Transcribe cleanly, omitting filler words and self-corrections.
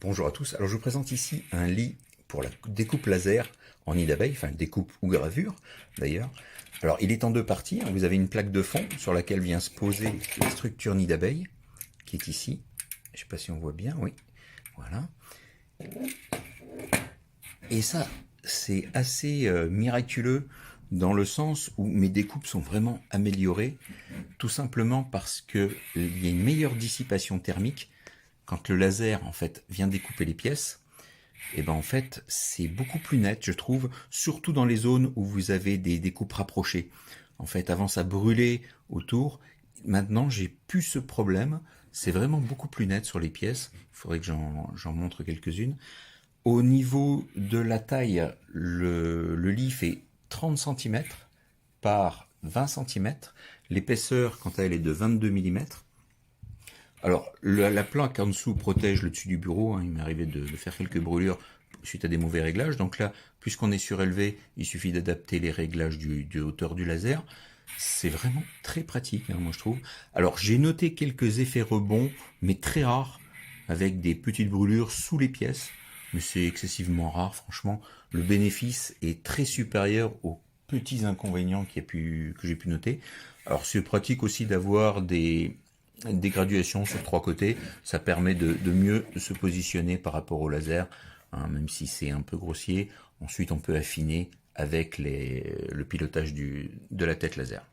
Bonjour à tous, alors je vous présente ici un lit pour la découpe laser en nid d'abeille, enfin découpe ou gravure d'ailleurs. Alors il est en deux parties, vous avez une plaque de fond sur laquelle vient se poser la structure nid d'abeille, qui est ici. Je ne sais pas si on voit bien, oui, voilà. Et ça, c'est assez miraculeux dans le sens où mes découpes sont vraiment améliorées, tout simplement parce qu'il y a une meilleure dissipation thermique quand le laser en fait vient découper les pièces. Et ben en fait c'est beaucoup plus net je trouve, surtout dans les zones où vous avez des découpes rapprochées. En fait avant ça brûlait autour, maintenant j'ai plus ce problème, c'est vraiment beaucoup plus net sur les pièces, il faudrait que j'en montre quelques-unes. Au niveau de la taille, le lit fait 30 cm par 20 cm, l'épaisseur quant à elle est de 22 mm. Alors, la plaque en dessous protège le dessus du bureau, hein, il m'est arrivé de faire quelques brûlures suite à des mauvais réglages. Donc là, puisqu'on est surélevé, il suffit d'adapter les réglages de hauteur du laser. C'est vraiment très pratique, hein, moi je trouve. Alors, j'ai noté quelques effets rebonds, mais très rares, avec des petites brûlures sous les pièces. Mais c'est excessivement rare, franchement. Le bénéfice est très supérieur aux petits inconvénients que j'ai pu noter. Alors, c'est pratique aussi d'avoir des graduations sur trois côtés, ça permet de mieux se positionner par rapport au laser, hein, même si c'est un peu grossier. Ensuite on peut affiner avec le pilotage de la tête laser.